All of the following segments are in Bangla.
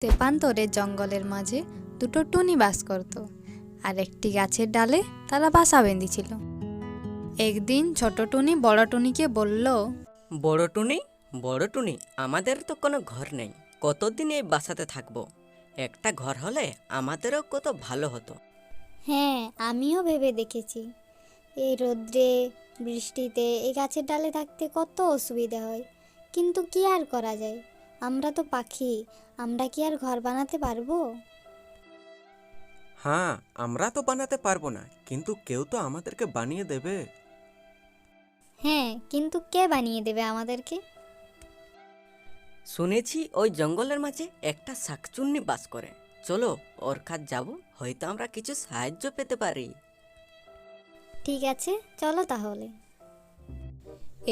তেপান্তরের জঙ্গলের মাঝে দুটো টুনি বাস করত, আর একটি গাছের ডালে তারা বাসা বেঁধেছিল। একদিন ছোট টুনি বড় টুনিকে বলল, বড় টুনি, আমাদের তো কোনো ঘর নেই, কতদিন এই বাসাতে থাকবো? একটা ঘর হলে আমাদেরও কত ভালো হতো। হ্যাঁ, আমিও ভেবে দেখেছি। এই রোদ্রে বৃষ্টিতে এই গাছের ডালে থাকতে কত অসুবিধা হয়, কিন্তু কি আর করা যায়? আমরা তো পাখি, আমরা কি আর ঘর বানাতে পারবো? হ্যাঁ, আমরা তো বানাতে পারবো না, কিন্তু কেউ তো আমাদেরকে বানিয়ে দেবে। হ্যাঁ, কিন্তু কে বানিয়ে দেবে আমাদেরকে? শুনেছি ওই জঙ্গলের মাঝে একটা শাকচুন্নি বাস করে, চলো ওর কাছে যাবো, হয়তো আমরা কিছু সাহায্য পেতে পারি। ঠিক আছে, চলো তাহলে।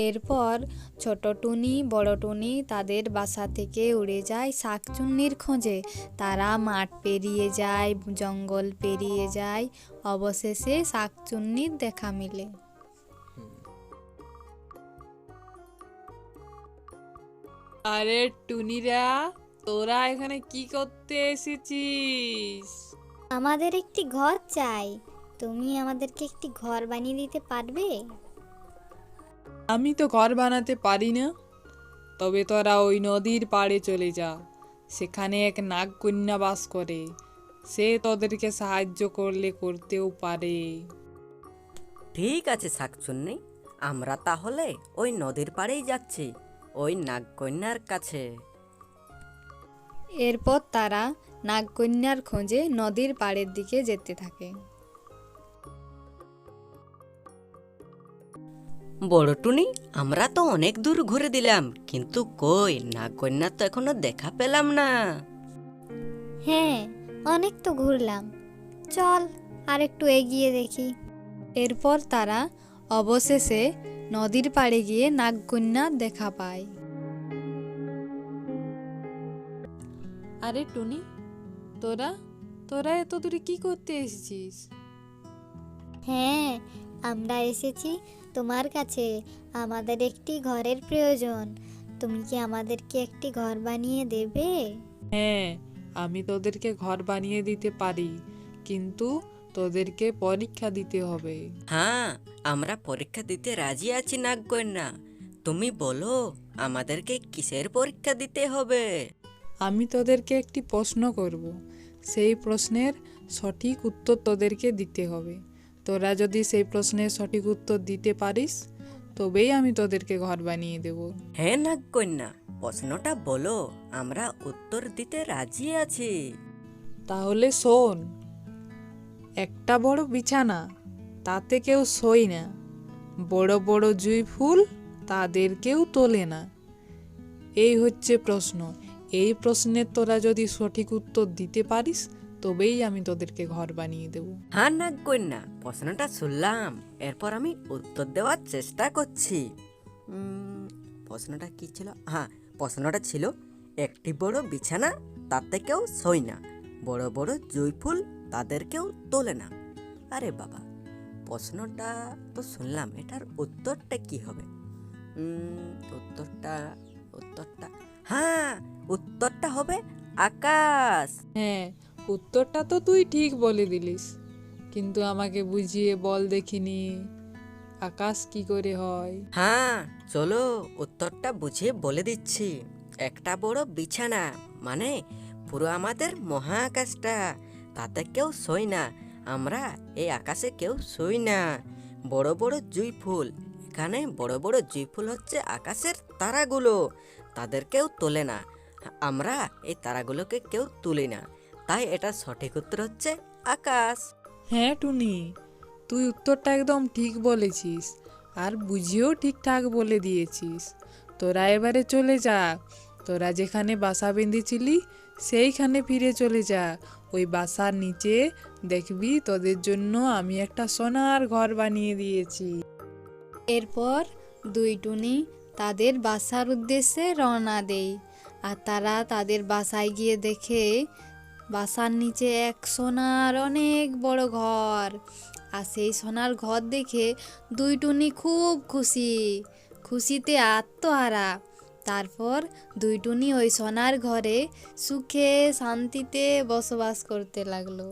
এরপর ছোট টুনি বড় টুনি তাদের বাসা থেকে উড়ে যায় শাকচুন্নির খোঁজে। তারা মাঠ পেরিয়ে যায়, জঙ্গল পেরিয়ে যায়, অবশেষে শাকচুন্নির দেখা মিলে। আরে টুনিরা, তোরা এখানে কি করতে এসেছিস? আমাদের একটি ঘর চাই, তুমি আমাদেরকে একটি ঘর বানিয়ে দিতে পারবে? আমি তো ঘর বানাতে পারি না, তবে তোরা ওই নদীর পাড়ে চলে যা, সেখানে এক নাগকন্যা বাস করে, সে তোদেরকে সাহায্য করলে করতেও পারে। ঠিক আছে শাকচুন্নি, আমরা তাহলে ওই নদীর পাড়েই যাচ্ছি, ওই নাগকন্যার কাছে। এরপর তারা নাগকন্যার খোঁজে নদীর পাড়ের দিকে যেতে থাকে। বড় টুনি, আমরা তো অনেক দূর ঘুরে দিলাম, কিন্তু কই নাগকন্যা তো এখনো দেখা পেলাম না। হ্যাঁ, অনেক তো ঘুরলাম, চল আর একটু এগিয়ে দেখি। এরপর তারা অবশেষে নদীর পাড়ে গিয়ে নাগকন্যা দেখা পায়। আরে টুনি, তোরা তোরা এত দূরে কি করতে এসেছিস? হ্যাঁ, আমরা এসেছি তোমার কাছে, আমাদের একটি ঘরের প্রয়োজন। তুমি কি আমাদেরকে একটি ঘর বানিয়ে দেবে? হ্যাঁ, আমি তোদেরকে ঘর বানিয়ে দিতে পারি, কিন্তু তোদেরকে পরীক্ষা দিতে হবে। হ্যাঁ, আমরা পরীক্ষা দিতে রাজি আছি নাগকন্যা, তুমি বলো আমাদেরকে কিসের পরীক্ষা দিতে হবে? আমি তোদেরকে একটি প্রশ্ন করব, সেই প্রশ্নের সঠিক উত্তর তোদেরকে দিতে হবে। তোরা যদি সেই প্রশ্নের সঠিক উত্তর দিতে পারিস, তবেই আমি তোদেরকে ঘর বানিয়ে দেব। হ্যাঁ নাগকন্যা, প্রশ্নটা বলো, আমরা উত্তর দিতে রাজি আছি। তাহলে শোন, একটা বড় বিছানা, তাতে কেউ শোয় না, বড় বড় জুঁই ফুল, তাদের কেউ তোলে না। এই হচ্ছে প্রশ্ন। এই প্রশ্নের তোরা যদি সঠিক উত্তর দিতে পারিস, তবেই আমি তোদেরকে ঘর বানিয়ে দেব। হ্যাঁ নাগকন্যা, প্রশ্নটা শুনলাম, এরপর আমি উত্তর দেওয়ার চেষ্টা করছি। প্রশ্নটা কি ছিল? হ্যাঁ, প্রশ্নটা ছিল একটি বড় বিছানা, তাতে কেউ শোয় না, বড় বড় জুঁই ফুল, তাদের কেউ তোলে না। আরে বাবা, প্রশ্নটা তো শুনলাম, এটার উত্তরটা কি হবে? উত্তরটা উত্তরটা হ্যাঁ, উত্তরটা হবে আকাশ। হ্যাঁ, উত্তরটা তো তুই ঠিক বলে দিলিস, কিন্তু আমাকে বুঝিয়ে বল দেখিনি, আকাশ কি করে হয়? হ্যাঁ, চলো উত্তরটা বুঝিয়ে বলে দিচ্ছি। একটা বড় বিছানা মানে পুরো আমাদের মহাকাশটা, তাতে কেউ শোয় না, আমরা এই আকাশে কেউ শোই না। বড় বড় জুঁই ফুল, এখানে বড় বড় জুঁই ফুল হচ্ছে আকাশের তারাগুলো, তাদের কেউ তোলে না, আমরা এই তারাগুলোকে কেউ তুলি না, তাই এটা সঠিক উত্তর হচ্ছে আকাশ। হ্যাঁ টুনি, তুই উত্তরটা একদম ঠিক বলেছিস, আর বুঝিয়েও ঠিকঠাক বলে দিয়েছিস। তোরা এবারে চলে যা, তোরা যেখানে বাসা বেঁধেছিলি সেইখানে ফিরে চলে যা। ওই বাসার নিচে দেখবি তোদের জন্য আমি একটা সোনার ঘর বানিয়ে দিয়েছি। এরপর দুই টুনি তাদের বাসার উদ্দেশ্যে রওনা দেয়, আর তারা তাদের বাসায় গিয়ে দেখে বাসার নিচে এক সোনার অনেক বড় ঘর। আর সেই সোনার ঘর দেখে দুই টুনি খুব খুশিতে আত্মহারা। তারপর দুই টুনি ওই সোনার ঘরে সুখে শান্তিতে বসবাস করতে লাগলো।